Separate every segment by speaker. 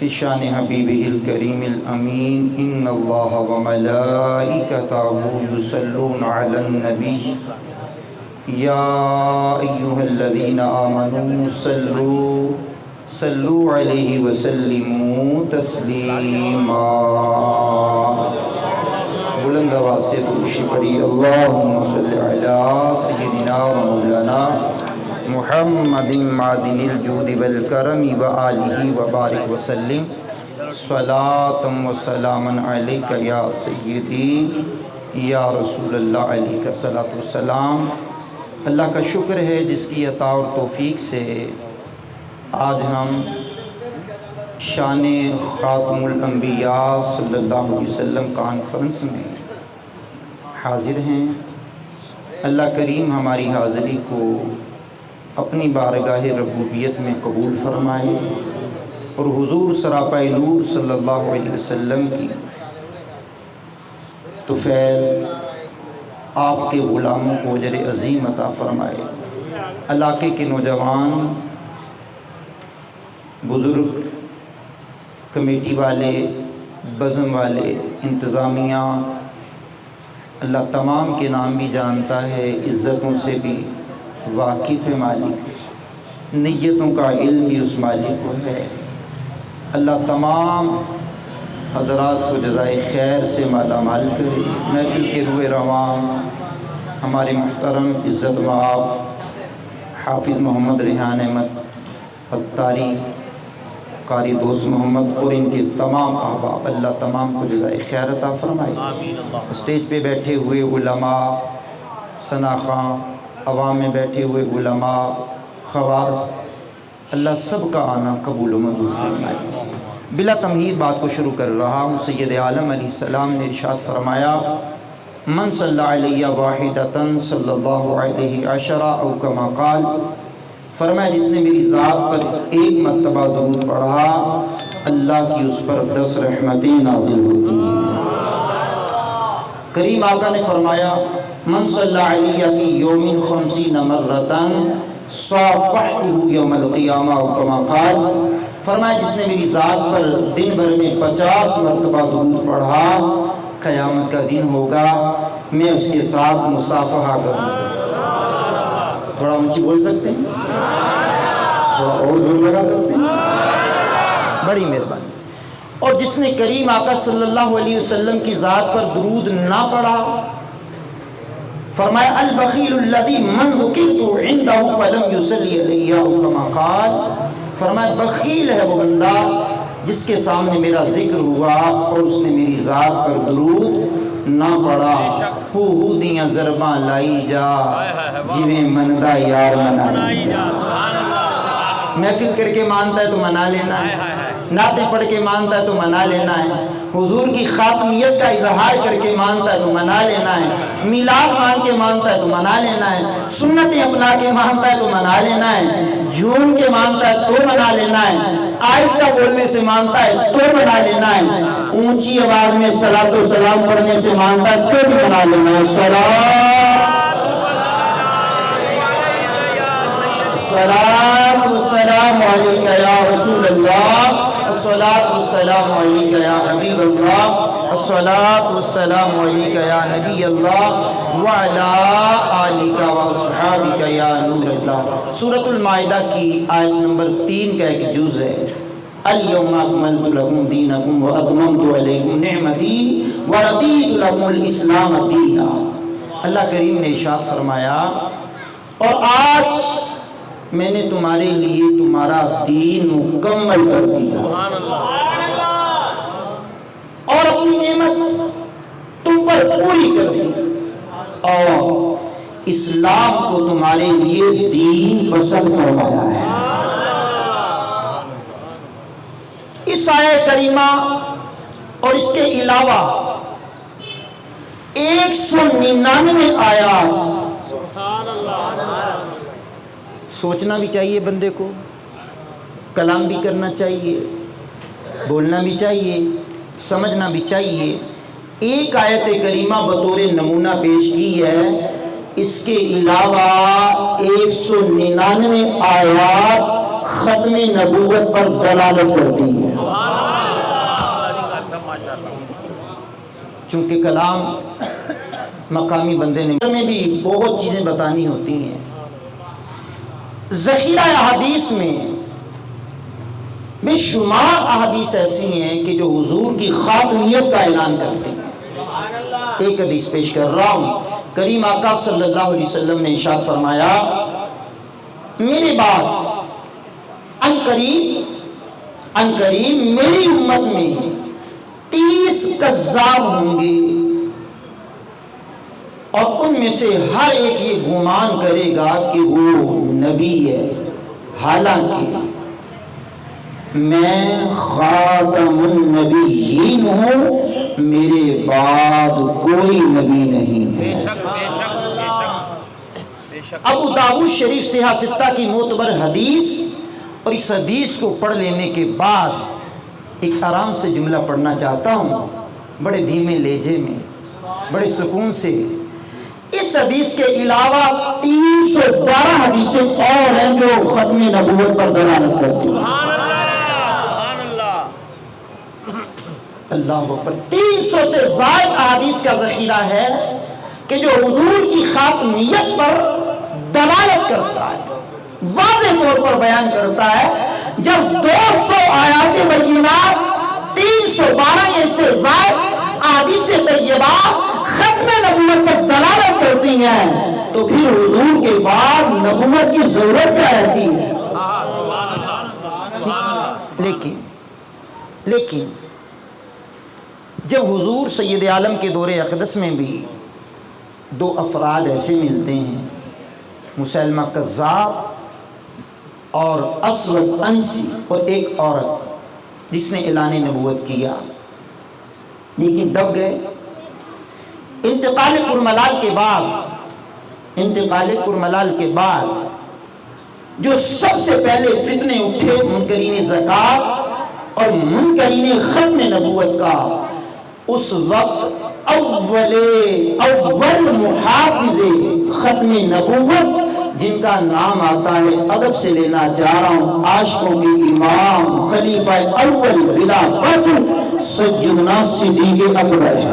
Speaker 1: فی شان حبیبہ الکریم الامین ان اللہ وملائکتہ یصلون علی النبی یا ایہا الذین آمنوا صلوا علیہ وسلموا تسلیما۔ بلند آواز سے درود پڑھی اللہم صلی علی سیدنا و مولانا محمد معدن الجود والکرم وآلہ وبارک وسلم صلاۃ و سلاما علیک یا سیدی یا رسول اللہ علیہ الصلاۃ والسلام۔ اللہ کا شکر ہے جس کی عطا اور توفیق سے آج ہم شان خاتم الانبیاء صلی اللہ علیہ وسلم کانفرنس میں حاضر ہیں۔ اللہ کریم ہماری حاضری کو اپنی بارگاہ ربوبیت میں قبول فرمائے اور حضور سراپا نور صلی اللہ علیہ وسلم کی طفیل آپ کے غلاموں کو اجر عظیم عطا فرمائے۔ علاقے کے نوجوان، بزرگ، کمیٹی والے، بزم والے، انتظامیہ، اللہ تمام کے نام بھی جانتا ہے، عزتوں سے بھی واقف مالک، نیتوں کا علم بھی اس مالک کو ہے۔ اللہ تمام حضرات کو جزائے خیر سے مالا مال کرے۔ محفل کے روئے رواں ہمارے محترم عزت مآب حافظ محمد ریحان احمد عطاری، قاری دوست محمد اور ان کے تمام احباب، اللہ تمام کو جزائے خیر عطا فرمائے۔ اسٹیج پہ بیٹھے ہوئے علماء، ثناءخواں، عوام میں بیٹھے ہوئے علماء، خواص، اللہ سب کا آنا قبول و منظور فرمائے۔ بلا تمہید بات کو شروع کر رہا ہوں۔ سید عالم علیہ السلام نے ارشاد فرمایا من صلی علیہ واحدۃ صلی اللہ علیہ عشرہ او کما قال، فرمایا جس نے میری ذات پر ایک مرتبہ درود پڑھا اللہ کی اس پر 10 رحمتیں نازل ہوتی ہیں۔ کریم آقا نے فرمایا من صلی علیہ فی یوم 50 مرۃ صافحتہ یوم القیامہ او کما قال، فرمایا جس نے میری ذات پر دن بھر میں 50 مرتبہ درود پڑھا قیامت کا دن ہوگا میں اس کے ساتھ مصافحہ کروں گا۔ تھوڑا اونچی بول سکتے ہیں؟ تھوڑا اور زور لگا سکتے ہیں؟ بڑی مہربانی۔ اور جس نے کریم آقا صلی اللہ علیہ وسلم کی ذات پر درود نہ پڑھا، فرمایا البخیل الذی من ذکرت عندہ فلم یصلی علیہ او کما قال، فرمایا بخیل ہے وہ بندہ جس کے سامنے میرا ذکر ہوا اور اس نے میری ذات پر درود نہ پڑھا۔ ہو دیاں ضرباں لائی جا جویں مندہ یار منائی جا۔ محفل کر کے مانتا ہے تو منا لینا ہے، نعتیں پڑھ کے مانتا ہے تو منا لینا ہے، حضور کی خاتمیت کا اظہار کر کے مانتا ہے تو منا لینا ہے، میلاد مان کے مانتا ہے تو منا لینا ہے، سنتیں اپنا کے مانتا ہے تو منا لینا ہے، جھوم کے مانتا ہے تو منا لینا ہے، آہستہ بولنے سے مانتا ہے تو منا لینا ہے، اونچی آواز میں صلاۃ و سلام پڑھنے سے مانتا ہے تو بھی منا لینا ہے۔ صلاۃ والسلام علیک یا رسول اللہ، الصلاۃ والسلام علیک یا حبیب اللہ، الصلاۃ والسلام علیک یا نبی اللہ وعلا آلک واصحابک یا نور اللہ۔ سورۃ المائدہ کی آیت نمبر 3 کا ایک جز ہے، الیوم اکملت لکم دینکم واتممت علیکم نعمتی ورضیت لکم الاسلام دینا۔ اللہ کریم نے ارشاد فرمایا اور آج میں نے تمہارے لیے تمہارا دین مکمل کر دیا اور اپنی نعمت تم پر پوری کر دی اور اسلام کو تمہارے لیے دین پسند فرمایا ہے۔ اس آیہ کریمہ اور اس کے علاوہ 199 آیات، سوچنا بھی چاہیے بندے کو، کلام بھی کرنا چاہیے، بولنا بھی چاہیے، سمجھنا بھی چاہیے۔ ایک آیت کریمہ بطور نمونہ پیش کی ہے، اس کے علاوہ 199 آیات ختم نبوت پر دلالت کرتی ہیں۔ چونکہ کلام مقامی بندے نے میں بھی بہت چیزیں بتانی ہوتی ہیں. ذخیرہ احادیث میں بے شمار احادیث ایسی ہیں کہ جو حضور کی خاتمیت کا اعلان کرتے ہیں. ایک حدیث پیش کر رہا ہوں. کریم آقا صلی اللہ علیہ وسلم نے ارشاد فرمایا میرے بعد ان قریب میری امت میں 30 کذاب ہوں گے اور ان میں سے ہر ایک یہ گمان کرے گا کہ وہ نبی ہے، حالانکہ میں خاتم النبیین ہوں، میرے بعد کوئی نبی نہیں ہے. ابو داؤد شریف صحیح ستہ کی معتبر حدیث، اور اس حدیث کو پڑھ لینے کے بعد ایک آرام سے جملہ پڑھنا چاہتا ہوں، بڑے دھیمے لہجے میں، بڑے سکون سے. اس حدیث کے علاوہ 312 حدیثیں اور ہیں جو ختم نبوت پر دلالت کرتی ہیں. اللہ اکبر. 300 سے زائد احادیث کا ذخیرہ ہے کہ جو حضور کی خاتمیت پر دلالت کرتا ہے، واضح طور پر بیان کرتا ہے. جب 200 آیات بینات 312 سے زائد احادیث طیبہ ختم نبوت پر دلالت کرتی ہیں تو پھر حضور کے بعد نبوت کی ضرورت کیا رہتی ہے؟ لیکن جب حضور سید عالم کے دور اقدس میں بھی 2 افراد ایسے ملتے ہیں، مسیلمہ کذاب اور اسود انسی، اور ایک عورت جس نے اعلان نبوت کیا لیکن دب گئے. انتقال کرملال کے بعد جو سب سے پہلے فتنے اٹھے منکرین زکوٰۃ اور منکرین ختم نبوت کا، اس وقت اول محافظ ختم نبوت جن کا نام آتا ہے، ادب سے لینا چاہ رہا ہوں، عاشقوں کے امام خلیفہ اول بلا فصل سیدنا صدیق اکبر ہے.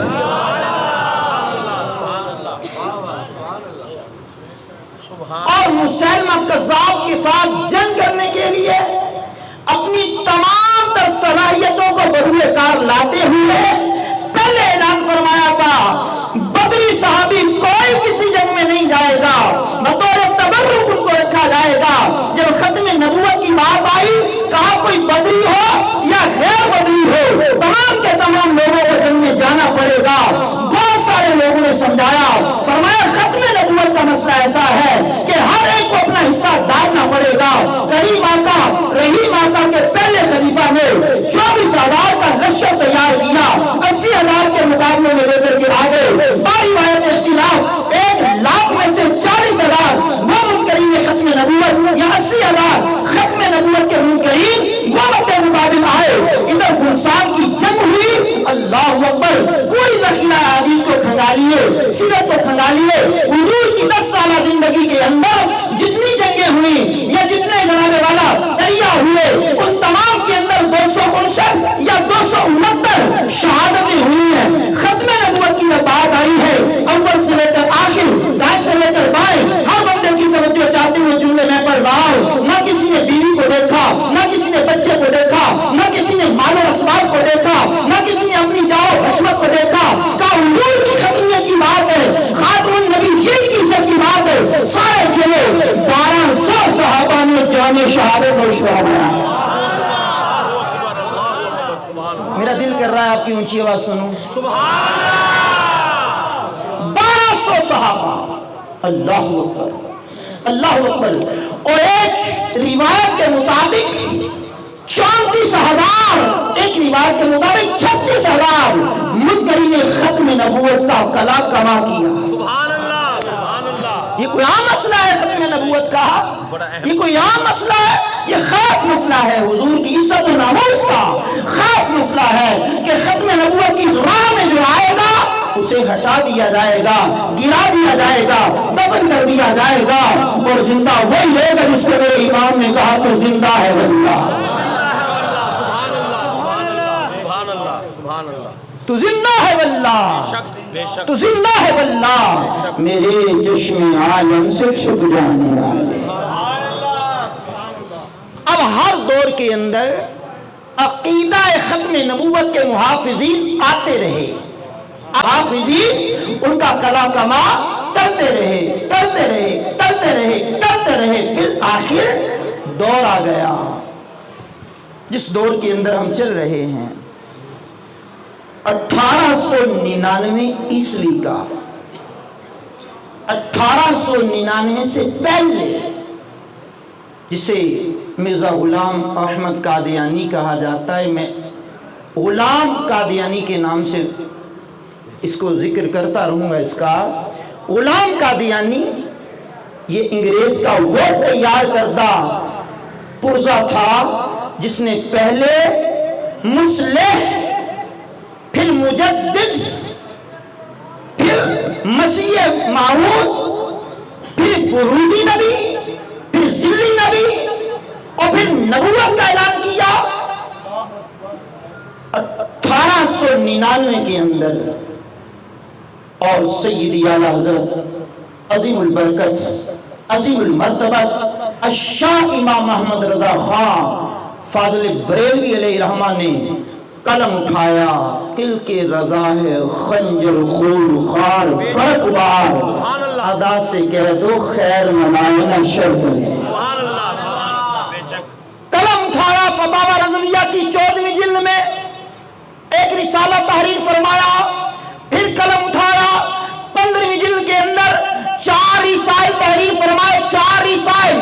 Speaker 1: اور مسیلمہ کذاب کے ساتھ جنگ کرنے کے لیے اپنی تمام تر صلاحیتوں کو بروئے کار لاتے ہوئے پہلے اعلان فرمایا تھا بدری صحابی کوئی کسی جنگ میں نہیں جائے گا، بطور تبرک ان کو رکھا جائے گا. جب ختم نبوت کی بات آئی، کہا کوئی بدری ہو یا غیر بدری ہو، تمام کے تمام لوگوں کو جنگ میں جانا پڑے گا. بہت سارے لوگوں نے سمجھایا، فرمایا ختم نبوت کا مسئلہ ایسا ہے کہ ہر ایک کو اپنا حصہ ڈالنا پڑے گا. کریم آقا رحیم آقا کے پہلے خلیفہ نے 24,000 کا لشکر تیار کیا، 80,000 کے مقابلے میں لے کر کے آگے. باری روایت اختلاف 1,00,000 میں سے 40,000 وہ منکرین ختم نبوت یا 80,000 ختم نبوت کے منکرین وہ مدِ مقابل آئے. ادھر گلشان کی جنگ ہوئی. اللہ اکبر. پوری ذخیرہ حدیث کو کھنگالیے، سیرت کو کھنگالیے. حضور کی 10 سالہ زندگی کے اندر جتنی جنگیں ہوئی یا جتنے جناب والا سریہ ہوئے، ان تمام کے اندر 259 یا 269 شہادتیں ہوئی ہیں. ختم نبوت کی بات آئی ہے، اول سے لے کر آخر، دائیں سے لے کر بائیں، ہر بندے کی توجہ چاہتے ہوئے جملے میں پڑھ رہا ہوں. نہ کسی نے بیوی کو دیکھا، نہ کسی نے بچے کو دیکھا، نہ کسی نے مال و اسباب کو دیکھا، نہ کسی نے اپنی جاؤ حشمت کو دیکھا. کہا حضور کی ختمیت کی بات ہے، خاتم النبیین کی عزت کی بات ہے. سارے چلے 1200 صحابہ نے جامع شہادت نوش فرمایا. میرا دل کر رہا ہے آپ کی اونچی آواز سنوں. 1200 صحابہ. اللہ اکبر، اللہ اکبر. اور ایک روایت کے مطابق 34,000، ایک روایت کے مطابق 36,000 منکرین ختم نبوت کا کلا کما کیا. یہ کوئی عام مسئلہ ہے ختم نبوت کا؟ یہ کوئی عام مسئلہ ہے؟ یہ خاص مسئلہ ہے. حضور کی عزت و ناموس کا خاص مسئلہ ہے کہ ختم نبوت کی راہ میں جو آئے گا اسے ہٹا دیا جائے گا، گرا دیا جائے گا، دفن کر دیا جائے گا، اور زندہ وہی ہے گا جس کو میرے امام نے کہا تو زندہ ہے واللہ. تو زندہ ہے واللہ، تو زندہ ہے واللہ، میرے چشم عالم سے چھپ جانے والے۔ اب ہر دور کے اندر عقیدہ ختم نبوت کے محافظین آتے رہے، حافظین ان کا کلا کما کرتے رہے، کرتے رہے، کرتے رہے، کرتے رہے، بالآخر دور آ گیا جس دور کے اندر ہم چل رہے ہیں 1899 عیسوی کا۔ 1899 سے پہلے، جسے مرزا غلام احمد قادیانی کہا جاتا ہے، میں غلام قادیانی کے نام سے اس کو ذکر کرتا رہوں گا۔ اس کا غلام قادیانی یہ انگریز کا وہ تیار کردہ پرزہ تھا جس نے پہلے مصلح، پھر مجدد، پھر مسیح موعود، پھر بروزی نبی، پھر ذلی نبی، اور پھر نبوت کا اعلان کیا 1899 کے اندر۔ اور سیدی اعلیٰ حضرت عظیم البرکت، عظیم المرتبت الشاہ امام محمد رضا خان فاضل بریلوی علیہ رحمہ نے قلم اٹھایا، کل کے رضا ہے خنجر خون خار برق بار، ادا سے کہہ دو خیر منائنا شرط ہے۔ قلم اٹھایا، فتاوی رضویہ کی 14ویں جلد میں ایک رسالہ تحریر فرمایا، پھر قلم اٹھایا 15ویں جلد کے اندر 4 رسائل تحریر فرمائے، 4 رسائل۔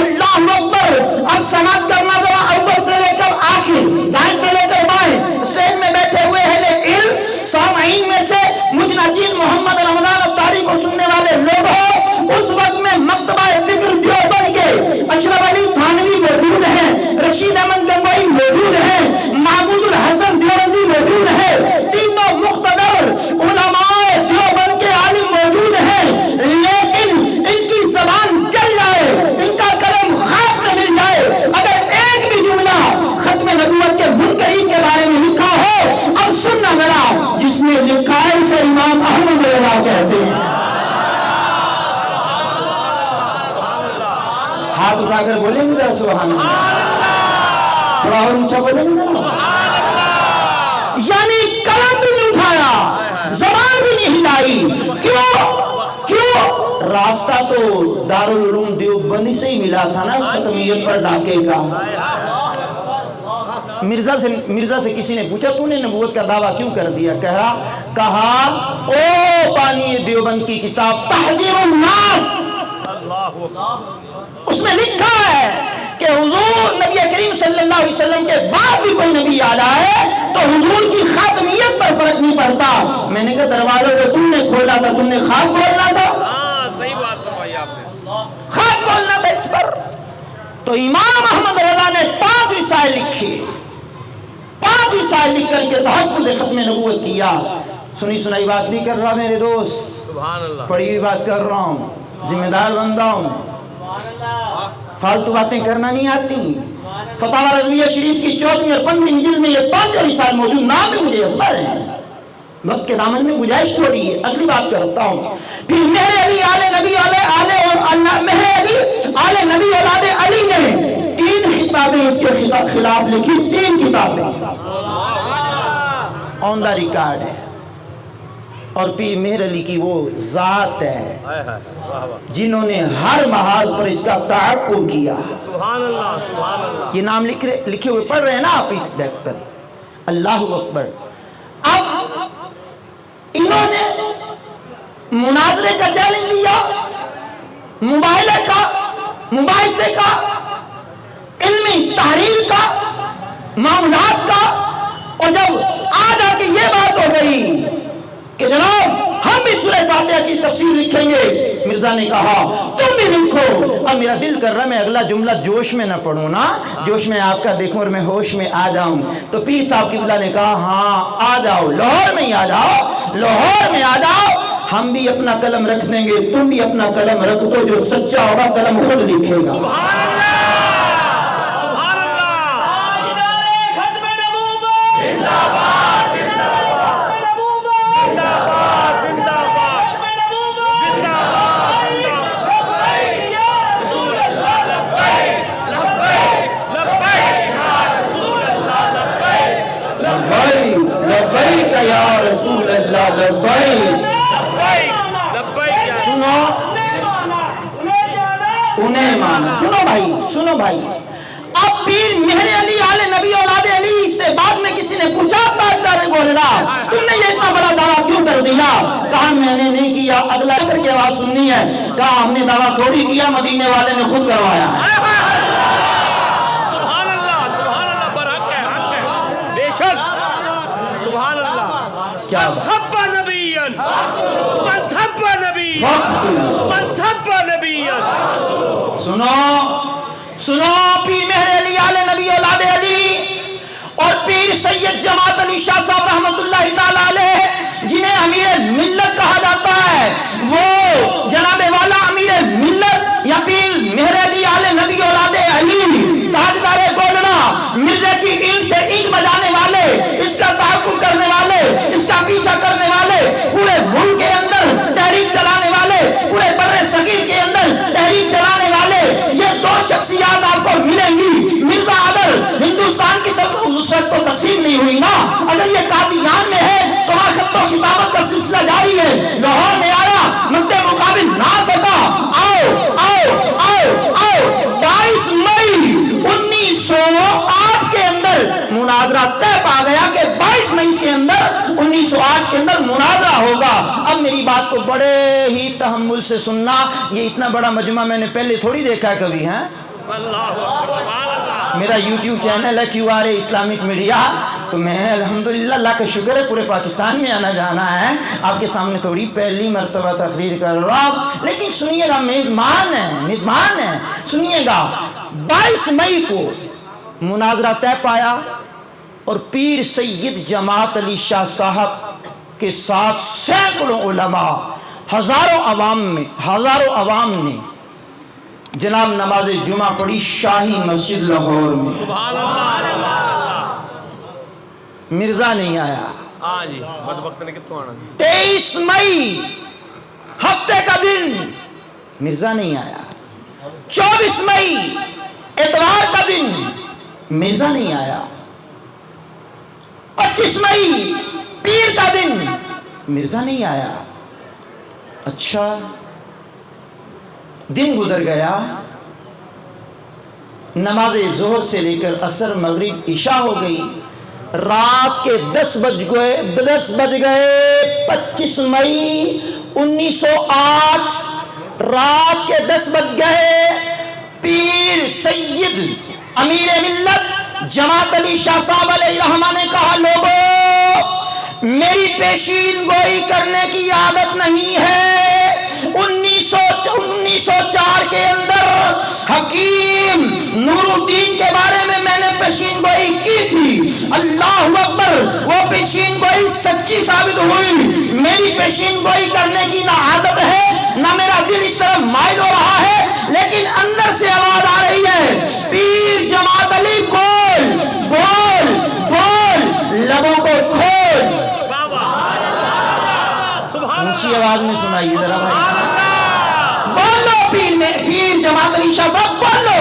Speaker 1: اللہ اکبر! اب سماعت کرنا ذرا اول سے لے کر آخر، دائیں سے لے کر بائیں، اسٹیج میں بیٹھے ہوئے اہل علم، سامعین میں سے مجھ نجیب محمد رمضان الطاری کو سننے والے لوگ ہو، اس وقت میں مکتبہ فکر دیوبند کے اشرف علی تھانوی موجود ہیں، رشید احمد گنگوئی موجود ہیں، محمود الحسن دیوبندی موجود ہے، تینوں مقتدر علماء دیوبند کے عالم موجود ہیں، لیکن ان کی زبان چل جائے، ان کا قلم خاک میں مل جائے، اگر ایک بھی جملہ ختم نبوت کے منکرین کے بارے میں لکھا ہو، اب سننا ذرا، جس نے لکھا ہے اسے امام احمد رضا کہتے ہیں۔ ہاتھ اٹھا کر بولیں گے ذرا سبحان اللہ، تھوڑا اور اونچا بولیں گے ذرا۔ یعنی قلم بھی نہیں اٹھایا، زبان بھی نہیں ہلائی، کیوں؟ راستہ تو دارالعلوم دیوبند سے ہی ملا تھا نا ختمیت پر ڈاکے کا۔ مرزا سے کسی نے پوچھا تو نے نبوت کا دعویٰ کیوں کر دیا؟ کہا او بانی دیوبند کی کتاب تحذیر الناس، اس میں لکھا ہے کہ حضور نبی کریم صلی اللہ علیہ وسلم کے بعد بھی کوئی نبی آ رہا ہے تو حضور کی خاتمیت پر فرق نہیں پڑتا۔ میں نے کہا دروازوں کو تم نے کھولا تھا، تم نے خاک بولنا تھا،
Speaker 2: صحیح بات فرمائی آپ نے،
Speaker 1: خاک بولنا تھا اس پر۔ تو امام احمد رضا نے 5 رسائل لکھے، 5 رسائل لکھ کر کے تحفظ ختم نبوت کیا۔ سنی سنائی بات نہیں کر رہا میرے دوست،
Speaker 2: سبحان اللہ،
Speaker 1: پڑھی ہوئی بات کر رہا ہوں، ذمہ دار بندہ ہوں، فالتو باتیں کرنا نہیں آتی۔ فتاوی رضویہ شریف کی 14ویں اور 15ویں جلد میں یہ 5 رسائل موجود، نام بھی مجھے اخبار ہیں، وقت کے دامن میں گنجائش تھوڑی ہے، اگلی بات کرتا ہوں۔ پھر مہر علی آل نبی مہر علی آل نبی اولاد علی نے 3 کتابیں اس کے خلاف لکھی، 3 کتابیں آن دا ریکارڈ ہے۔ اور پیر مہر علی کی وہ ذات ہے جنہوں نے ہر محاذ پر اس کا تعاقب کیا۔
Speaker 2: سبحان اللہ، سبحان اللہ،
Speaker 1: یہ نام لکھے ہوئے پڑھ رہے ہیں نا آپ بیک پر، اللہ اکبر۔ اب انہوں نے مناظرے کا چیلنج دیا، مباحثے کا، علمی تحریر کا، معاملات کا، اور جب آج آ کے یہ بات ہو گئی کہ جناب ہم بھی سورہ فاتحہ کی تفسیر لکھیں گے، مرزا نے کہا تم بھی لکھو۔ اب میرا دل کر رہا ہے میں اگلا جملہ جوش میں نہ پڑھوں نا، جوش میں آپ کا دیکھوں اور میں ہوش میں آ جاؤں۔ تو پیر صاحب قبلہ نے کہا ہاں آ جاؤ، لاہور میں ہی آ جاؤ، لاہور میں آ جاؤ، ہم بھی اپنا قلم رکھ دیں گے، تم بھی اپنا قلم رکھ دو، جو سچا ہوگا قلم خود لکھے گا۔
Speaker 2: سبحان اللہ، سبحان اللہ، ختم نبوت زندہ باد، زندہ باد،
Speaker 3: سنو بھائی، اب پیر مہر علی آل نبی اولاد علی سے بعد میں کسی نے پوچھا تاجدار گولڑا تم نے یہ اتنا بڑا دعویٰ کیوں کر دیا؟ کہا میں نے نہیں کیا، اگلا کر کے آواز سننی ہے، کہا ہم نے دعویٰ تھوڑی کیا، مدینے والے نے خود کروایا ہے۔
Speaker 2: سبحان اللہ برحق ہے، حق ہے، بے شک، سبحان اللہ۔
Speaker 3: کیا
Speaker 2: من سب نبیًا، من سب نبیًا، من سب نبیًا۔
Speaker 3: سنو پیر مہر علی آل نبی اولاد علی اور پیر سید جماعت علی شاہ صاحب رحمت اللہ تعالیٰ علیہ جنہیں امیر ملت کہا جاتا ہے، وہ جناب والا امیر ملت یا پیر مہر علی آل نبی اولاد علی تاجدار گولڑا، مرزا کی اینٹ سے اینٹ بجانے والے، اس کا تحقق کرنے والے، اس کا پیچھا کرنے والے، پورے ملک کے اندر تحریک چلانے والے، پورے بر صغیر کے اندر تحریک چلانے والے، یہ دو شخصیات آپ کو ملیں گی۔ مرزا اگر ہندوستان کی سب اس وقت تو تقسیم نہیں ہوئی نا، اگر یہ قادیان میں ہے تو وہاں خط و خطابت کا سلسلہ جاری ہے، لاہور میں آیا، مد مقابل نہ سکا، آؤ آؤ آؤ آؤ 22 مئی 1908 کے اندر مناظرہ طے پا گیا کہ 22 مئی کے اندر 1908 کے اندر مناظرہ ہوگا۔ اب میری بات کو بڑے ہی تحمل سے سننا، یہ اتنا بڑا مجمع میں نے پہلے تھوڑی دیکھا کبھی ہے۔ میرا یوٹیوب چینل ہے QRA اسلامک میڈیا، تو میں الحمدللہ اللہ کا شکر ہے پورے پاکستان میں آنا جانا ہے، آپ کے سامنے تھوڑی پہلی مرتبہ تقریر کر رہا ہوں، لیکن سنیے گا، میزبان ہے، سنیے گا۔ 22 مئی کو مناظرہ طے پایا اور پیر سید جماعت علی شاہ صاحب کے ساتھ سینکڑوں علماء، ہزاروں عوام نے جناب نماز جمعہ پڑھی شاہی مسجد لاہور میں۔
Speaker 2: سبحان اللہ۔
Speaker 3: مرزا نہیں آیا۔
Speaker 2: ہاں جی، بدبخت نے کتوں آنا؟
Speaker 3: 23 مئی ہفتے کا دن مرزا نہیں آیا۔ 24 مئی اتوار کا دن مرزا نہیں آیا۔ 25 مئی پیر کا دن مرزا نہیں آیا۔ اچھا دن گزر گیا، نماز ظہر سے لے کر عصر مغرب عشاء ہو گئی، رات کے 10 بج گئے 25 مئی 1908 رات کے 10 بج گئے۔ پیر سید امیر ملت جماعت علی شاہ صاحب علیہ الرحمہ نے کہا لوگو میری پیشین گوئی کرنے کی عادت نہیں ہے۔ 1904 کے اندر حکیم نور الدین کے بارے میں نے پیشین گوئی کی تھی، اللہ اکبر، وہ پیشین گوئی سچی ثابت ہوئی۔ میری پیشین گوئی کرنے کی نہ عادت ہے نہ میرا دل اس طرف مائل ہو رہا ہے، لیکن اندر سے آواز آ رہی ہے پیر جماعت علی بول بول بول، لبوں کو کھول۔ اونچی آواز میں سنائیے ذرا بھائی، بولو پیر جماعت علی شاہ صاحب بولو۔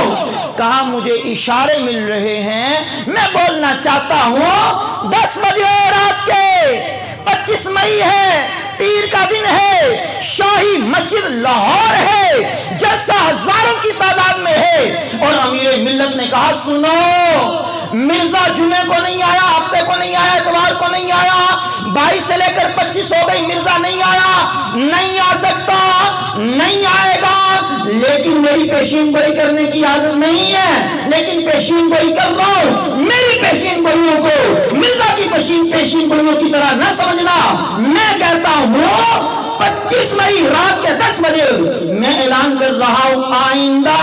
Speaker 3: کہا مجھے اشارے مل رہے ہیں، میں بولنا چاہتا ہوں۔ 10 بجے رات کے 25 مئی ہے، پیر کا دن ہے، شاہی مسجد لاہور ہے، جلسہ ہزاروں کی تعداد میں ہے، اور امیر ملت نے کہا سنو، مرزا جمعے کو نہیں آیا، ہفتے کو نہیں آیا، اتوار کو نہیں آیا، 22 سے لے کر 25 ہو گئی، مرزا نہیں آیا، نہیں آ سکتا، نہیں آئے گا، لیکن میری پیشین گوئی کرنے کی عادت نہیں ہے، لیکن پیشین گوئی کر رہا ہوں۔ میری پیشین گوئیوں کو مرزا کی پیشین گوئیوں کی طرح نہ سمجھنا۔ میں کہتا ہوں 25 مئی رات کے 10 بجے میں اعلان کر رہا ہوں آئندہ،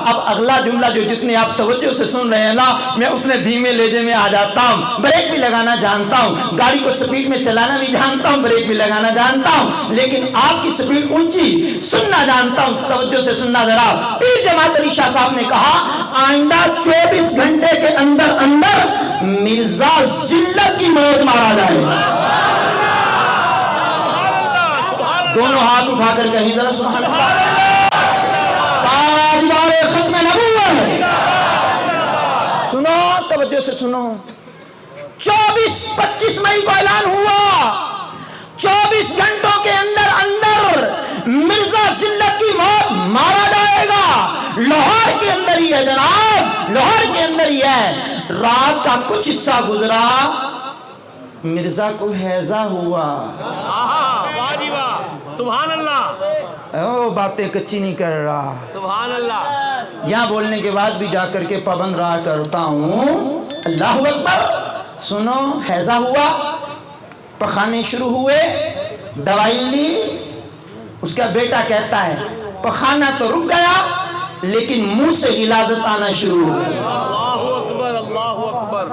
Speaker 3: اب اگلا جملہ جو جتنے آپ توجہ سے سن رہے ہیں نا، میں اتنے دھیمے لہجے میں آ جاتا ہوں، بریک بھی لگانا جانتا ہوں، گاڑی کو سپیڈ میں چلانا بھی جانتا ہوں، بریک بھی لگانا جانتا ہوں، لیکن آپ کی سپیڈ اونچی سننا جانتا ہوں، توجہ سے سننا ذرا۔ پیر جماعت علی شاہ صاحب نے کہا آئندہ 24 گھنٹے کے اندر مرزا ذلت کی موت مارا جائے گا۔ دونوں ہاتھ اٹھا کر کہیں ذرا سبحان اللہ، تاجدار ختم نبوت۔ سنو توجہ سے سنو، 24-25 مئی کو اعلان ہوا، 24 گھنٹوں کے اندر مرزا ذلت کی موت مارا جائے گا۔ لاہور کے اندر ہی ہے جناب، لاہور کے اندر ہی ہے۔ رات کا کچھ حصہ گزرا، مرزا کو ہیضہ ہوا۔
Speaker 2: واہ جی واہ، سبحان اللہ،
Speaker 3: او باتیں کچی نہیں کر رہا،
Speaker 2: سبحان اللہ۔
Speaker 3: یہاں بولنے کے بعد بھی جا کر کے پابند رہا کرتا ہوں۔ اللہ اکبر۔ سنو، ہیضہ ہوا، پخانے شروع ہوئے، دوائی لی۔ اس کا بیٹا کہتا ہے پخانہ تو رک گیا لیکن منہ سے غلاظت آنا شروع ہو گئی۔
Speaker 2: اللہ اکبر، اللہ اکبر،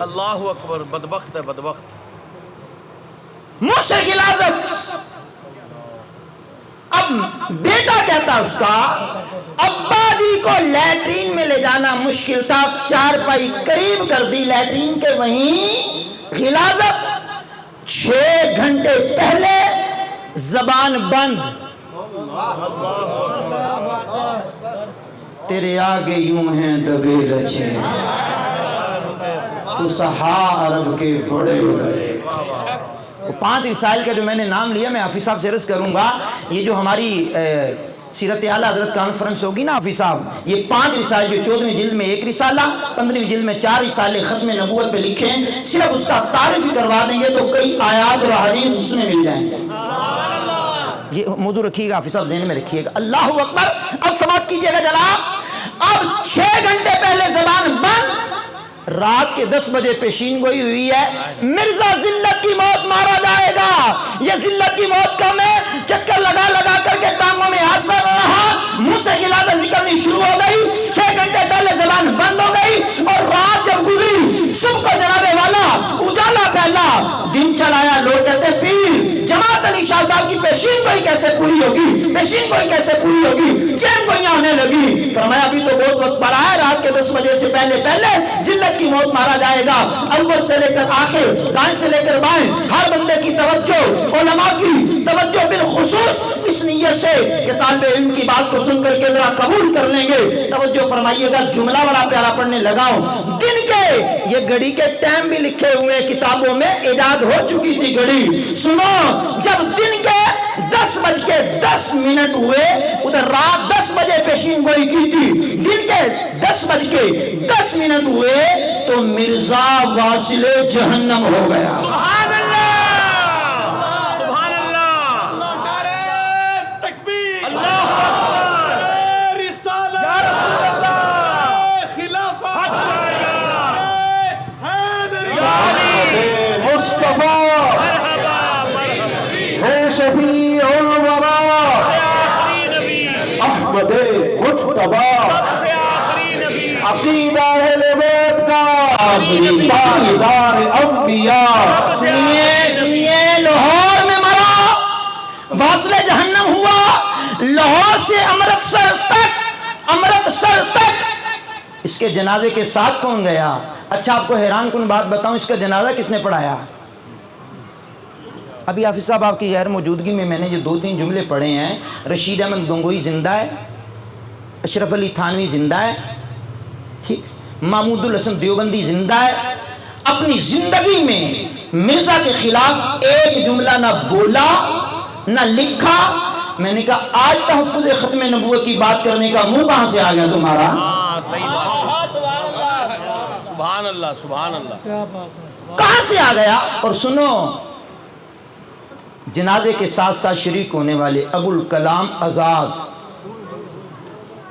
Speaker 2: اللہ اکبر، بدبخت ہے بدبخت۔
Speaker 3: منہ سے غلاظت۔ اب بیٹا کہتا اس کا ابا جی کو لیٹرین میں لے جانا مشکل تھا، چارپائی قریب کر دی لیٹرین کے، وہیں غلاظت۔ 6 گھنٹے پہلے زبان بند۔ تیرے آگے یوں ہیں دبے رچے فصحاء عرب کے بڑے بڑے۔ 5 رسائل کا جو میں نے نام لیا، میں حافظ صاحب سے عرض کروں گا، یہ جو ہماری سیرت اعلیٰ حضرت کانفرنس ہوگی نا حافظ صاحب، یہ 5 رسائل جو 14ویں جلد میں 1 رسالہ، 15ویں جلد میں 4 رسالے ختم نبوت پہ لکھے ہیں، صرف اس کا تعارف ہی کروا دیں گے تو کئی آیات اور حدیث اس میں مل جائیں گے۔ یہ موضوع رکھیے گا حافظ صاحب، ذہن میں رکھیے گا۔ اللہ اکبر۔ اب سماعت کیجئے گا جناب، اب 6 گھنٹے پہلے زبان بند، رات کے 10 بجے پیشین گوئی ہوئی ہے، مرزا ذلت کی موت مارا جائے گا۔ یہ ذلت کی موت کا میں چکر لگا لگا کر کے ٹانگوں میں آسر رہا، منہ سے غلاظت نکلنی شروع ہو گئی۔ 6 گھنٹے پہلے زبان بند ہو گئی، اور رات جب گزری، صبح کو جناب والا اجالا پھیلا، دن چڑھایا۔ لوگ کہتے پیر جماعت علی شاہ صاحب کی پیشین گوئی کیسے پوری ہوگی، پیشین گوئی کیسے پوری ہوگی، چین گوئیاں ہونے لگی۔ فرمایا ابھی تو بہت وقت پڑا ہے، رات کے 10 بجے سے پہلے ذلت کی موت مارا جائے گا۔ اول سے لے کر آخر، دائیں سے لے کر بائیں، ہر بندے کی توجہ، علماء کی توجہ بالخصوص اس نیت سے کہ طالب علم کی بات کو سن کر کے ذرا قبول کر لیں گے، توجہ فرمائیے گا۔ جملہ بڑا پیارا پڑھنے لگاؤں۔ دن کے یہ گھڑی کے ٹائم بھی لکھے ہوئے کتابوں میں، ایجاد ہو چکی تھی گھڑی۔ سنو، جب دن کے 10:10 ہوئے، ادھر رات 10 بجے پیشین گوئی کی تھی، دن کے 10:10 ہوئے تو مرزا واصل جہنم ہو گیا۔
Speaker 2: سبحان اللہ، سبحان اللہ،
Speaker 4: نعرہ تکبیر،
Speaker 2: اللہ اکبر،
Speaker 4: نعرہ رسالہ،
Speaker 2: یا رسول اللہ،
Speaker 4: خلافت، حیدری،
Speaker 2: یا علی،
Speaker 5: مصطفیٰ
Speaker 2: مرحبا مرحبا،
Speaker 5: ہے شفیع الورا،
Speaker 2: آخری نبی،
Speaker 5: احمد مجتبی،
Speaker 2: سب سے آخری نبی،
Speaker 5: عقیدہ اہل بیت کا تاجدار انبیاء۔
Speaker 3: سنیے، لاہور میں مرا، واصل جہنم ہوا، لاہور سے امرتسر تک۔ اس کے جنازے کے ساتھ کون گیا؟ اچھا، آپ کو حیران کن بات بتاؤں، اس کا جنازہ کس نے پڑھایا؟ ابھی حافظ صاحب آپ کی غیر موجودگی میں نے جو 2-3 جملے پڑھے ہیں، رشید احمد گنگوئی زندہ ہے، اشرف علی تھانوی زندہ ہے، ٹھیک، محمود الحسن دیوبندی زندہ ہے۔ اپنی زندگی میں مرزا کے خلاف ایک جملہ نہ بولا نہ لکھا۔ میں نے کہا آج تحفظ ختم نبوت کی بات کرنے کا منہ کہاں سے آ گیا تمہارا؟
Speaker 2: ہاں صحیح بات، سبحان اللہ، سبحان اللہ،
Speaker 3: کہاں سے آ گیا؟ اور سنو، جنازے کے ساتھ ساتھ شریک ہونے والے ابو الکلام آزاد،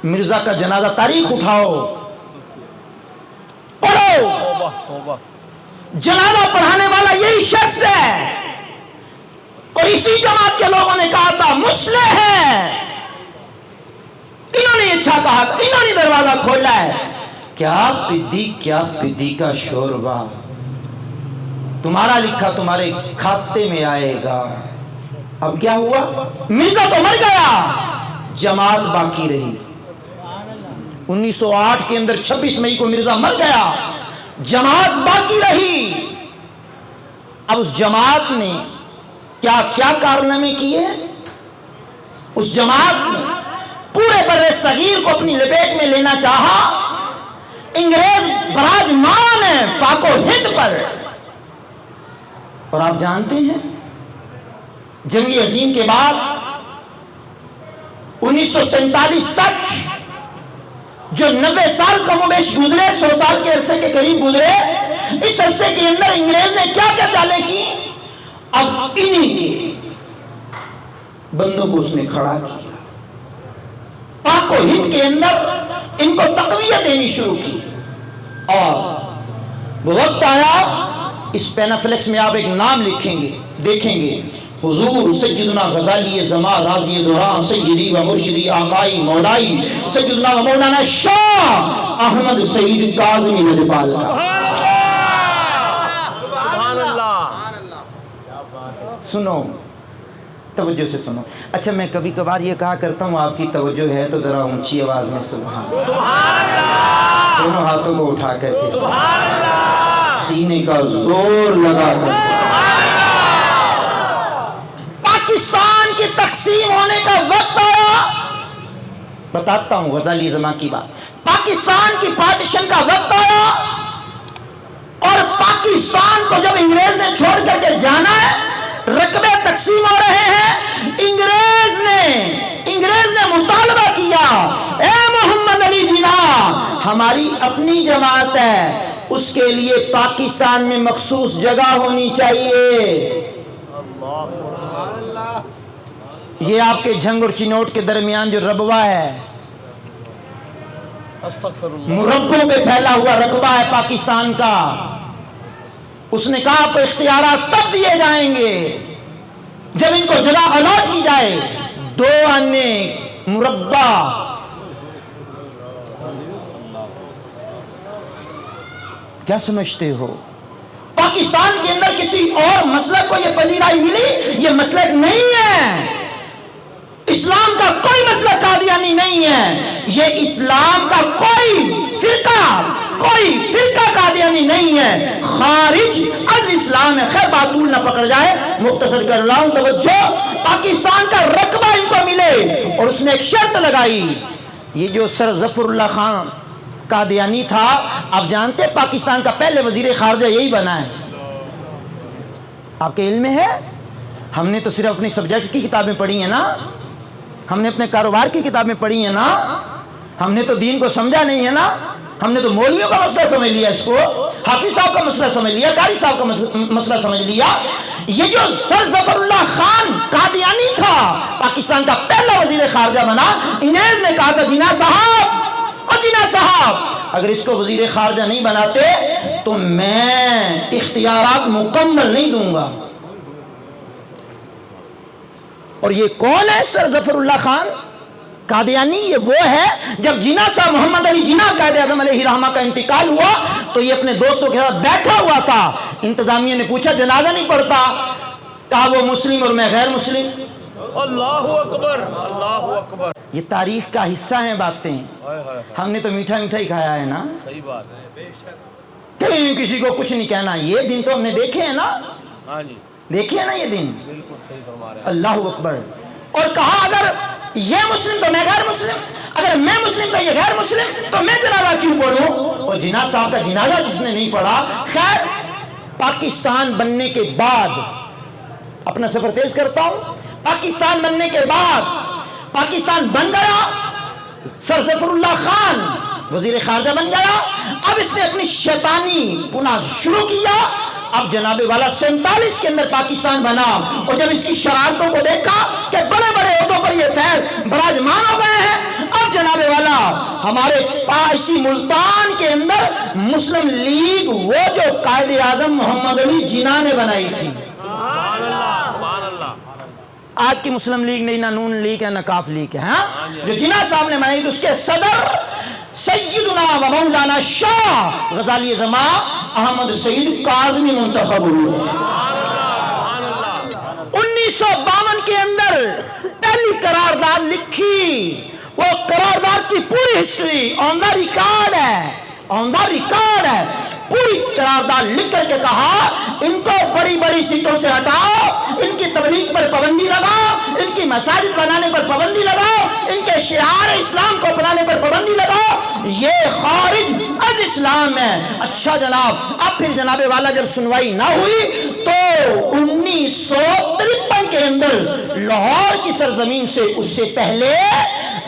Speaker 3: مرزا کا جنازہ تاریخ اٹھاؤ، پڑھو،
Speaker 2: توبہ توبہ،
Speaker 3: جنازہ پڑھانے والا یہی شخص ہے، اور اسی جماعت کے لوگوں نے کہا تھا مسلح ہے، انہوں نے اچھا کہا تھا، انہوں نے دروازہ کھولا ہے۔ کیا پدی کا شوربہ، تمہارا لکھا تمہارے کھاتے میں آئے گا۔ اب کیا ہوا؟ مرزا تو مر گیا، جماعت باقی رہی۔ 1908 کے اندر 26 مئی کو مرزا مر گیا، جماعت باقی رہی۔ اب اس جماعت نے کیا کیا کارنامے کیے؟ اس جماعت نے پورے بر صغیر کو اپنی لپیٹ میں لینا چاہا، انگریز براجمان ہے پاک و ہند پر، اور آپ جانتے ہیں جنگ عظیم کے بعد 1947 تک جو 90 سال کم و بیش گزرے، 100 سال کے عرصے کے قریب گزرے، اس عرصے کے اندر انگریز نے کیا کیا چالیں کی، اب انہی کے بندوں کو اس نے کھڑا کیا، پاک و ہند کے اندر ان کو تقویت دینی شروع کی، اور وہ وقت آیا، اس پینافلیکس میں آپ ایک نام لکھیں گے، دیکھیں گے، حضور سیدنا غزالی زمان راضی دوران سیدی و مرشدی آقائی مولائی سیدنا و مولانا شاہ احمد سعید کاظمی ندپال کا۔
Speaker 2: سبحان اللہ۔
Speaker 3: سنو، توجہ سے سنو۔ اچھا میں کبھی کبھار یہ کہا کرتا ہوں، آپ کی توجہ ہے تو ذرا اونچی آواز میں سبحان اللہ، دونوں ہاتھوں کو اٹھا کر کے
Speaker 2: سبحان اللہ،
Speaker 3: سینے کا زور لگا کر۔ پاکستان کی تقسیم ہونے کا وقت آیا، بتاتا ہوں غزالی زمان کی بات، پاکستان کی پارٹیشن کا وقت آیا، اور پاکستان کو جب انگریز نے چھوڑ کر کے جانا ہے، رقبے تقسیم ہو رہے ہیں، انگریز نے مطالبہ کیا، اے محمد علی جناح، ہماری اپنی جماعت ہے، اس کے لیے پاکستان میں مخصوص جگہ ہونی چاہیے۔ یہ آپ کے جھنگ اور چنوٹ کے درمیان جو ربوہ ہے، مربوں پہ پھیلا ہوا رقبہ ہے پاکستان کا، اس نے کہا آپ کو اختیارات تب دیے جائیں گے جب ان کو جگہ الاٹ کی جائے، 2 آنے مربع کیا سمجھتے ہو؟ پاکستان کے اندر کسی اور مسلک کو یہ پذیرائی ملی، یہ مسلک نہیں ہے، اسلام کا کوئی مسلک قادیانی نہیں ہے، یہ اسلام کا کوئی فرقہ قادیانی نہیں ہے، خارج از اسلام ہے۔ خیر بات طول نہ پکڑ جائے، مختصر کر رہا ہوں، توجہ، پاکستان کا رقبہ ان کو ملے، اور اس نے ایک شرط لگائی، یہ جو سر ظفر اللہ خان قادیانی تھا، آپ جانتے ہیں پاکستان کا پہلے وزیر خارجہ یہی بنا ہے، آپ کے علم میں ہے؟ ہم نے تو صرف اپنی سبجیکٹ کی کتابیں پڑھی ہیں نا، ہم نے اپنے کاروبار کی کتابیں پڑھی ہیں نا، ہم نے تو دین کو سمجھا نہیں ہے نا، ہم نے تو مولویوں کا مسئلہ سمجھ لیا، اس کو حافظ صاحب کا مسئلہ سمجھ لیا، قاری صاحب کا مسئلہ سمجھ لیا۔ یہ جو سر ظفر اللہ خان قادیانی تھا، پاکستان کا پہلا وزیر خارجہ بنا، انگریز نے کہا تھا جناح صاحب اگر اس کو وزیر خارجہ نہیں بناتے تو میں اختیارات مکمل نہیں دوں گا۔ اور یہ کون ہے سر ظفر اللہ خان قادیانی؟ یہ وہ ہے جب جناح صاحب محمد علی جناح قائد اعظم علیہ الرحمہ کا انتقال ہوا تو یہ اپنے دوستوں کے ساتھ بیٹھا ہوا تھا، انتظامیہ نے پوچھا جنازہ نہیں پڑھتا، کہا وہ مسلم اور میں غیر مسلم۔
Speaker 2: اللہ اکبر، اللہ اکبر۔
Speaker 3: یہ تاریخ کا حصہ ہیں باتیں، ہم نے تو میٹھا ہی کھایا ہے نا،
Speaker 2: صحیح بات ہے،
Speaker 3: کہیں کسی کو کچھ نہیں کہنا۔ یہ دن تو ہم نے دیکھے ہیں نا،
Speaker 2: ہاں جی،
Speaker 3: دیکھیے نا یہ دن،
Speaker 2: بالکل صحیح فرما رہے ہیں۔
Speaker 3: اللہ اکبر۔ اور کہا اگر یہ مسلم تو میں غیر مسلم، اگر میں مسلم تو یہ غیر مسلم، تو میں جنازہ کیوں پڑھوں؟ اور جناح صاحب کا جنازہ جس نے نہیں پڑھا۔ خیر پاکستان بننے کے بعد، اپنا سفر تیز کرتا ہوں، پاکستان بننے کے بعد پاکستان بن گیا، سر ظفر اللہ خان وزیر خارجہ بن گیا، اب اس نے اپنی شیطانی گناہ شروع کیا۔ اب جناب والا 47 کے اندر پاکستان بنا، اور جب اس کی شرارتوں کو دیکھا کہ بڑے بڑے عہدوں پر یہ فیض براجمان ہو گئے ہیں، اب جناب والا ہمارے اسی ملتان کے اندر مسلم لیگ، وہ جو قائد اعظم محمد علی جناح نے بنائی تھی،
Speaker 2: سبحان اللہ، سبحان اللہ۔
Speaker 3: آج کی مسلم لیگ نہیں، نہ نون لیگ ہے نہ کاف لیگ ہے، ہاں جو جناح صاحب نے بنائی تھی، اس کے صدر سیدنا و مولانا شاہ غزالی زمان احمد سعید کاظمی منتخب ہوئے۔ 1952 کے اندر پہلی قرارداد لکھی، وہ قرارداد کی پوری ہسٹری آن دا ریکارڈ ہے، پوری قرارداد لکھ کر کے کہا ان کو بڑی بڑی سیٹوں سے ہٹاؤ، ان کی تبلیغ پر پابندی لگاؤ، ان کی مساجد بنانے پر پابندی لگاؤ، ان کے شعار اسلام کو اپنانے پر پابندی لگاؤ، یہ خارج از اسلام ہے۔ اچھا جناب، اب پھر جناب والا جب سنوائی نہ ہوئی تو 1953 کے اندر لاہور کی سرزمین سے، اس سے پہلے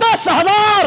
Speaker 3: 10,000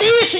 Speaker 3: 30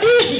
Speaker 3: 30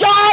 Speaker 3: 4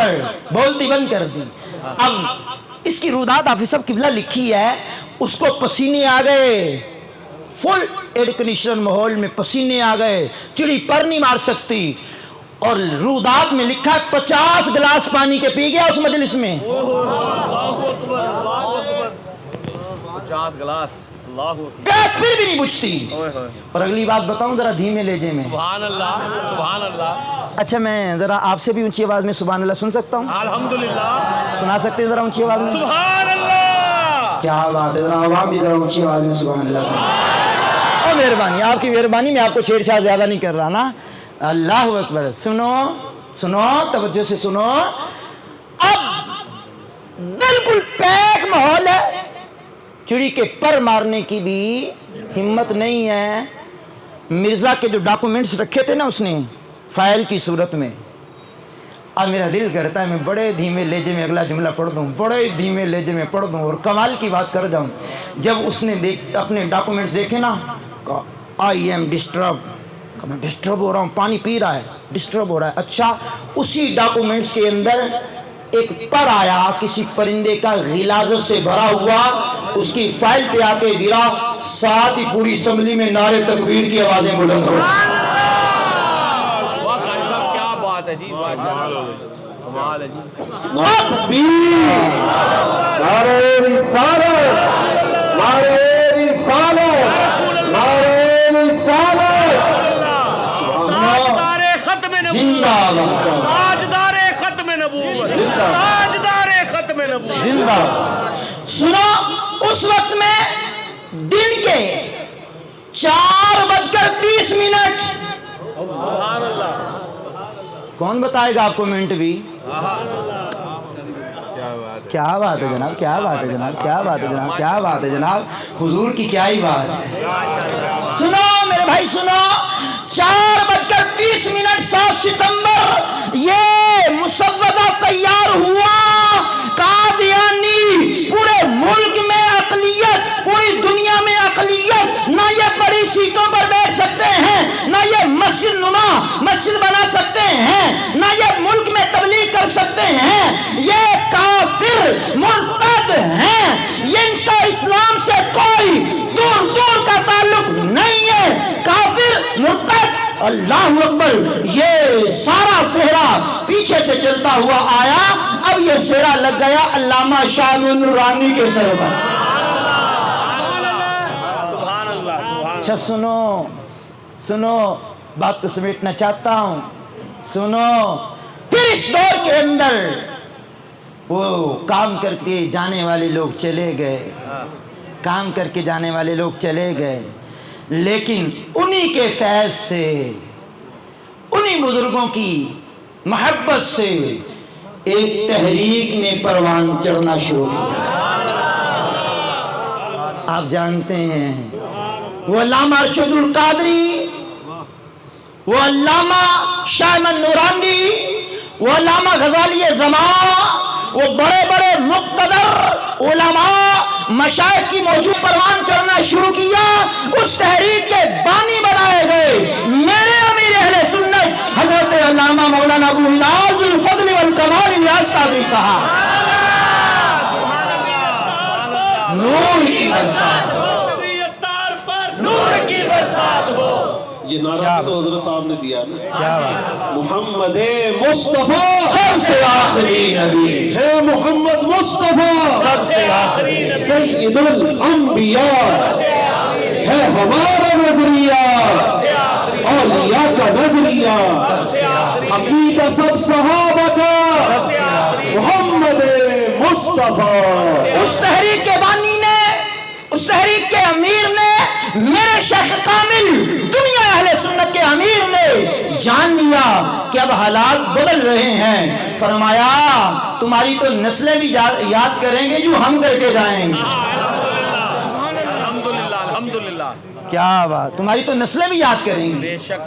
Speaker 3: اکبر بولتی بند کر دی. اب اس کی رودات حافظ صاحب قبلہ لکھی ہے, اس کو پسینے آ گئے, فل ایئر کنڈیشنر ماحول میں پسینے آ گئے, چڑی پر نہیں مار سکتی. اور رودات میں لکھا 50 گلاس پانی کے پی گیا اس مجلس میں.
Speaker 2: 50 گلاس, اللہ اکبر,
Speaker 3: پیاس پھر بھی نہیں بجھتی. اور اگلی بات بتاؤں ذرا دھیمے لہجے میں.
Speaker 2: سبحان اللہ, سبحان اللہ.
Speaker 3: اچھا میں ذرا آپ سے بھی اونچی آواز میں سبحان اللہ سن سکتا ہوں؟
Speaker 2: الحمدللہ,
Speaker 3: سنا سکتے ہیں ذرا اونچی آواز میں؟
Speaker 2: سبحان اللہ.
Speaker 3: کیا بات ہے, ذرا عوام بھی ذرا اونچی آواز میں سبحان اللہ سن. اور مہربانی, آپ کی مہربانی, میں آپ کو چھیڑ چھاڑ زیادہ نہیں کر رہا نا. اللہ اکبر. سنو سنو, توجہ سے سنو. اب بالکل پیک ماحول ہے, چڑی کے پر مارنے کی بھی ہمت نہیں ہے. مرزا کے جو ڈاکومنٹس رکھے تھے نا اس نے فائل کی صورت میں, اب میرا دل کرتا ہے میں بڑے دھیمے لہجے میں اگلا جملہ پڑھ دوں, بڑے دھیمے لہجے میں پڑھ دوں اور کمال کی بات کر جاؤں. جب اس نے اپنے ڈاکومنٹس دیکھے نا, کہا آئی ایم ڈسٹرب. میں ڈسٹرب ہو رہا ہوں, پانی پی رہا ہے, ڈسٹرب ہو رہا ہے. اچھا, اسی ڈاکومنٹس کے اندر ایک پر آیا, کسی پرندے کا غلاظت سے بھرا ہوا, اس کی فائل پہ آ کے گرا, ساتھ ہی پوری اسمبلی میں نعرے تکبیر کی آوازیں بلند ہو.
Speaker 2: واہ قاری صاحب, کیا بات ہے جی, کمال ہے جی.
Speaker 5: تکبیر, نعرہ رسالت, نعرہ رسالت, نعرہ رسالت.
Speaker 2: تاجدار ختم نبوت,
Speaker 3: زندہ باد,
Speaker 2: تاجدار ختم نبوت, تاجدار ختم نبوت.
Speaker 3: زندہ. سنو, اس وقت میں دن کے 4:30.
Speaker 2: سبحان اللہ.
Speaker 3: کون بتائے گا آپ کو منٹ بھی؟ کیا بات ہے جناب, کیا بات ہے جناب, کیا بات ہے جناب, کیا بات ہے جناب, حضور کی کیا ہی بات ہے. سنو میرے بھائی سنو, 4:30 7 ستمبر یہ مسودہ تیار ہوا. قادیانی پورے ملک میں اقلیت, پوری دنیا میں اقلیت, نہ یہ بڑی سیٹوں پر بیٹھ سکتے ہیں, نہ یہ مسجد نما مسجد بنا سکتے ہیں, نہ یہ ملک میں تبلیغ کر سکتے ہیں. یہ کافر مرتد ہیں, یہ ان کا اسلام سے کوئی دور دور کا تعلق نہیں ہے. کافر مرتد. اللہ اکبر. یہ سارا صحرا پیچھے سے چلتا ہوا آیا, اب یہ صحرا لگ گیا علامہ شاہ نورانی کے سر پر. اچھا سنو سنو, بات کو سمیٹنا چاہتا ہوں. سنو, پھر اس دور کے اندر وہ کام کر کے جانے والے لوگ چلے گئے, کام کر کے جانے والے لوگ چلے گئے, لیکن انہی کے فیض سے, انہی بزرگوں کی محبت سے ایک تحریک نے پروان چڑھنا شروع کیا. آپ جانتے ہیں وہ علامہ ارشد القادری, وہ علامہ شاہ احمد نورانی, وہ علامہ غزالی زمان, وہ بڑے بڑے مقتدر علماء مشائخ کی موجود پروان کرنا شروع کیا. اس تحریک کے بانی بنائے گئے میرے امیر اہل سنت حضرت علامہ مولانا ابو ہلال ذو الفضل والکمال نیاز قادری صاحب. نور کی برسات ہو,
Speaker 2: نور کی برسات ہو.
Speaker 5: یہ نعرہ تو حضرت صاحب نے دیا نا,
Speaker 3: کیا بات,
Speaker 5: محمد مصطفیٰ
Speaker 3: سب سے آخری نبی
Speaker 5: ہے, محمد مصطفیٰ
Speaker 3: سب سے آخری نبی,
Speaker 5: سید الانبیاء ہے ہمارا نظریہ, اولیاء کا نظریہ, عقیدہ سب صحابہ کا, محمد مصطفیٰ.
Speaker 3: اس تحریک کے بانی نے, اس تحریک کے امیر نے, میرے شیخ کامل دنیا اہل سنت کے امیر نے جان لیا کہ اب حالات بدل رہے ہیں. فرمایا تمہاری تو نسلیں بھی یاد کریں گے جو ہم کر کے جائیں گے.
Speaker 2: الحمدللہ, الحمدللہ.
Speaker 3: کیا بات, تمہاری تو نسلیں بھی یاد کریں گے.
Speaker 2: بے شک.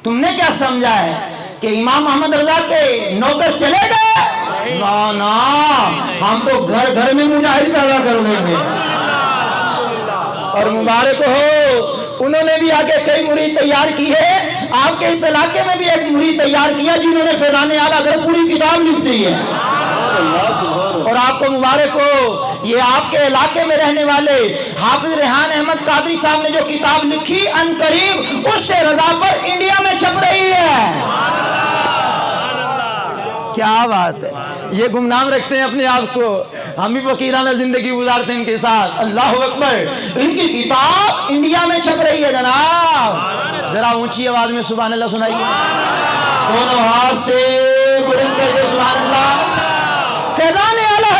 Speaker 3: تم نے کیا سمجھا ہے کہ امام محمد رضا کے نوکر چلے گئے؟ نا نا, ہم تو گھر گھر میں مجاہد پیدا کر دیں گے. اور مبارک ہو انہوں نے بھی آگے کئی مرید تیار کی ہے. آپ کے اس علاقے میں بھی ایک مرید تیار کیا جنہوں نے فیضان اعلیٰ حضرت پوری کتاب لکھ دی ہے. اور آپ کو مبارک ہو, یہ آپ کے علاقے میں رہنے والے حافظ ریحان احمد قادری صاحب نے جو کتاب لکھی ان قریب اس سے رضا پر انڈیا میں چھپ رہی ہے. کیا بات ہے. یہ گمنام رکھتے ہیں اپنے آپ کو, ہم بھی فقیرانہ زندگی گزارتے ہیں ان کے ساتھ. اللہ اکبر. ان کی کتاب انڈیا میں چھپ رہی ہے جناب. ذرا اونچی آواز میں سبحان اللہ سنائیے, دونوں ہاتھ سے بلند کر کے سبحان اللہ. فیضان اعلیٰ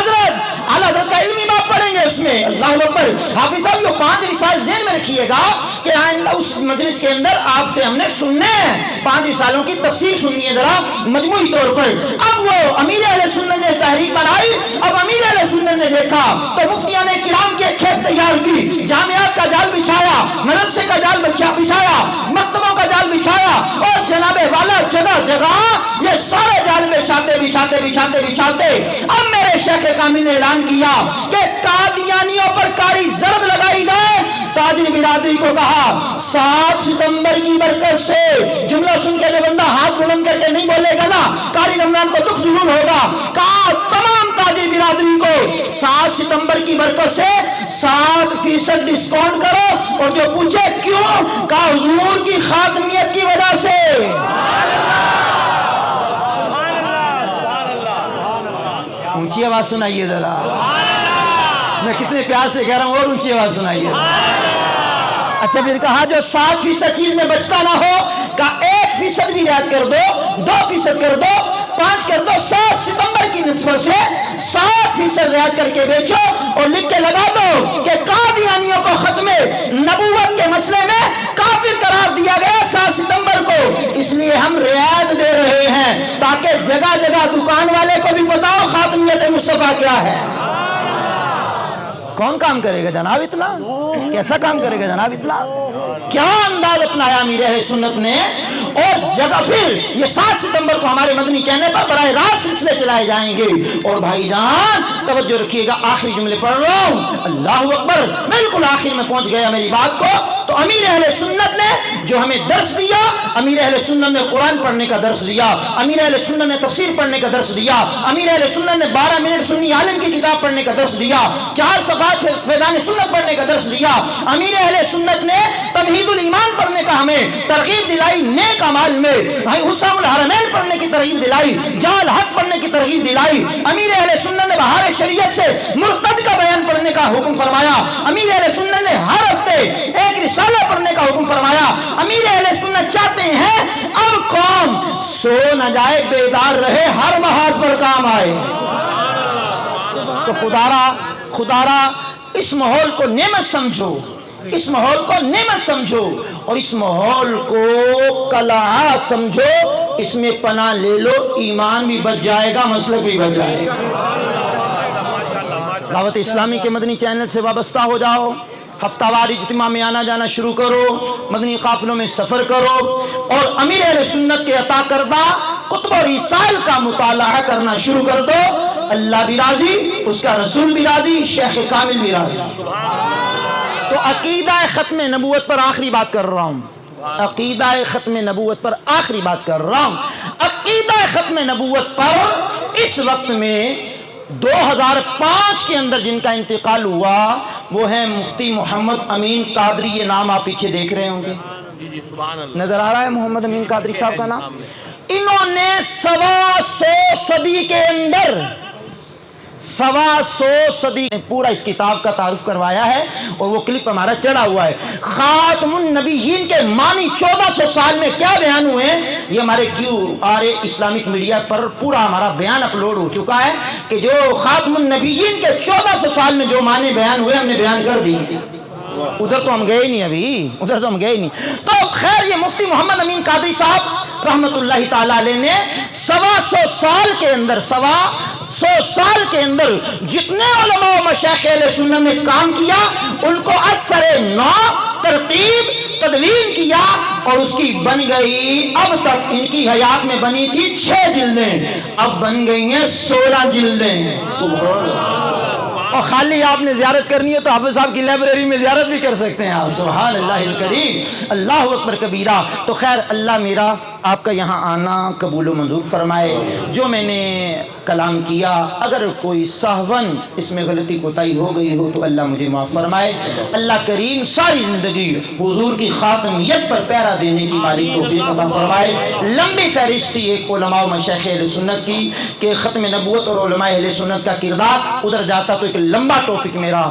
Speaker 3: حضرت کا علمی باب پڑھیں گے اس میں. اللہ اکبر. حافظ صاحب یہ 5 رسال ذہن میں رکھیے گا کہ آئندہ اس مجلس کے اندر آپ سے ہم نے سننے ہیں 5 رسالوں کی تفسیر سننی ہے ذرا مجموعی طور پر. اب وہ امیر اہل سنت نے تحریک بنائی. اب امیر اہل سنت نے دیکھا تو مفتیان کرام کی ایک کھیپ تیار کی, جامعات کا جال بچھایا, مدرسے کا جال بچھایا, مکتبوں کا جال بچھایا, اور جناب والا جگہ جگہ یہ سارے جال بچھاتے اب میرے شیخ کامل نے اعلان کیا کہ قادیانیوں پر کاری ضرب لگائی جائے. تاجر برادری کو کہا 7 ستمبر کی برکت سے, جملہ سن کے جو بندہ ہاتھ بلند کر کے نہیں بولے گا نا قاری رمضان کو دکھ ضرور ہوگا. کہا تمام تاجر برادری کو 7 ستمبر کی برکت سے 7% ڈسکاؤنٹ کرو, اور جو پوچھے کیوں, کہا حضور کی خاتمیت کی وجہ سے. اونچی آواز سنائیے ذرا, میں کتنے پیار سے کہہ رہا ہوں, اور اونچی آواز سنائیے. اچھا پھر کہا جو 7% چیز میں بچتا نہ ہو, کہا 1% بھی رعایت کر دو, 2% کر دو, 5 کر دو, 7 ستمبر کی نسبت سے 7% رعایت کر کے بیچو, اور لکھ کے لگا دو کہ قادیانیوں کو ختم نبوت کے مسئلے میں کافر قرار دیا گیا 7 ستمبر کو, اس لیے ہم رعایت دے رہے ہیں تاکہ جگہ جگہ دکان والے کو بھی پتا ہو خاتمیت مصطفیٰ کیا ہے. کون کام کرے گا جناب اتنا, کیسا کام کرے گا جناب اتنا, کیا انداز اپنایا امیر اہل سنت نے. اور جگہ پھر یہ 7 ستمبر کو ہمارے مدنی چینل پر براہ راست سلسلے چلائے جائیں گے. اور بھائی جان توجہ رکھیے گا, آخری جملے پڑھ رہا ہوں. اللہ اکبر. بالکل آخر میں پہنچ گیا میری بات کو. تو امیر اہل سنت نے جو ہمیں درس دیا, امیر اہل سنت نے قرآن پڑھنے کا درس دیا, امیر اہل سنت نے تفسیر پڑھنے کا درس دیا, امیر اہل سنت نے 12 منٹ سنی عالم کی کتاب پڑھنے کا درس دیا, 4 صفحات فیضان سنت پڑھنے کا درس دیا. امیر اہل سنت نے تمہید الایمان پڑھنے کا ہمیں ترغیب دلائی, نیک اعمال میں حسام الحرمین پڑھنے کی ترغیب دلائی, جال حق پڑھنے کی ترغیب دلائی. امیر اہل سنت نے بہار شریعت سے مرتد کا بیان پڑھنے کا حکم فرمایا. امیر اہل سنت نے ہر ہفتے ایک رسالہ پڑھنے کا حکم فرمایا. امیر اہل سنت چاہتے ہیں اب قوم سو نہ جائے, بیدار رہے, ہر بہار پر کام آئے. تو خدارا اس ماحول کو نعمت سمجھو, اس ماحول کو نعمت سمجھو, اور اس ماحول کو کلہا سمجھو. اس میں پناہ لے لو, ایمان بھی بچ جائے گا, مسلک بھی بچ جائے گا. دعوت اسلامی کے مدنی چینل سے وابستہ ہو جاؤ, ہفتہ وار اجتماع میں آنا جانا شروع کرو, مدنی قافلوں میں سفر کرو, اور امیر اہل سنت کے عطا کردہ کتب و رسائل کا مطالعہ کرنا شروع کر دو. اللہ بھی راضی, اس کا رسول بھی راضی, شیخ کامل بھی راضی. تو عقیدہ ختم نبوت پر آخری بات کر رہا ہوں, عقیدہ ختم نبوت پر آخری بات کر رہا ہوں. عقیدہ ختم نبوت پر اس وقت میں 2005 کے اندر جن کا انتقال ہوا وہ ہے مفتی محمد امین قادری. یہ نام آپ پیچھے دیکھ رہے ہوں گے, نظر آ رہا ہے محمد امین قادری صاحب کا نام. انہوں نے 125 صدی کے اندر 125 صدی پورا اس کتاب کا تعارف کروایا ہے, اور وہ کلپ ہمارا چڑھا ہوا ہے. خاتم النبیین کے معنی 1400 سال میں کیا بیان ہوئے ہیں, یہ ہمارے QRA اسلامک میڈیا پر پورا ہمارا بیان اپلوڈ ہو چکا ہے کہ جو خاتم النبیین کے 1400 سال میں جو معنی بیان ہوئے ہم نے بیان کر دیے. ادھر تو ہم گئے ہی نہیں, ابھی ادھر تو ہم گئے ہی نہیں. تو خیر یہ مفتی محمد امین قادری صاحب رحمت اللہ تعالیٰ علیہ نے 125 سال کے اندر 100 سال کے اندر جتنے علماء و مشایخ اہل سنت نے کام کیا ان کو اثر نو ترتیب تدوین کیا, اور اس کی بن گئی, اب تک ان کی حیات میں بنی تھی 6 جلدیں, اب بن گئی ہیں 16 جلدیں. سبحان اللہ. اور خالی آپ نے زیارت کرنی ہے تو حافظ صاحب کی لائبریری میں زیارت بھی کر سکتے ہیں آپ. سبحان اللہ الکریم، اللہ اکبر کبیرہ. تو خیر اللہ میرا آپ کا یہاں آنا قبول و منظور فرمائے. جو میں نے کلام کیا اگر کوئی سہون اس میں غلطی کوتاہی ہو گئی ہو تو اللہ مجھے معاف فرمائے. اللہ کریم ساری زندگی حضور کی خاتمیت پر پیرا دینے کی مالک توفیق عطا فرمائے. لمبی فہرست تھی ایک علماء و مشائخ اہل سنت کی کہ ختم نبوت اور علماء اہل سنت کا کردار ادھر جاتا تو ایک لمبا ٹاپک میرا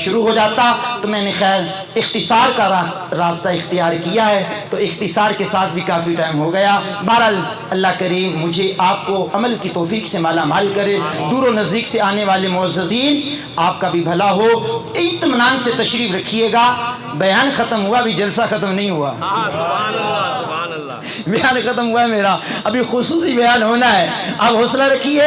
Speaker 3: شروع ہو جاتا. تو میں نے خیر اختصار کا راستہ اختیار کیا ہے تو اختصار کے ساتھ بھی کافی ٹائم ہو گیا. بہرحال اللہ کریم مجھے آپ کو عمل کی توفیق سے مالا مال کرے. دور و نزدیک سے آنے والے معززین آپ کا بھی بھلا ہو. اطمینان سے تشریف رکھیے گا. بیان ختم ہوا بھی جلسہ ختم نہیں ہوا.
Speaker 2: سبحان اللہ سبحان اللہ.
Speaker 3: بیان ختم ہوا ہے میرا، ابھی خصوصی بیان ہونا ہے. آپ حوصلہ رکھیے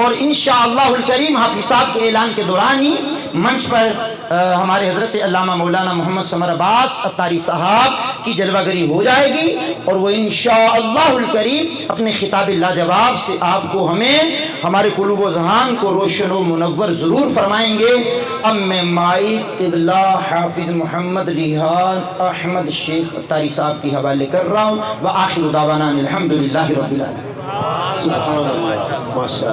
Speaker 3: اور انشاءاللہ الکریم حافظ صاحب کے اعلان کے دوران ہی منچ پر ہمارے حضرت علامہ مولانا محمد ثمر عباس عطاری صاحب کی جلوہ گری ہو جائے گی اور وہ انشاءاللہ الکریم اپنے خطاب لاجواب سے آپ کو ہمیں ہمارے قلوب و ذہان کو روشن و منور ضرور فرمائیں گے. اب میں مائی قبلہ حافظ محمد ریحان احمد شیخ عطاری صاحب کی حوالے کر رہا ہوں. وآخر دعوانا الحمدللہ رب العالمین.
Speaker 5: سبحان اللہ، ماشاء اللہ.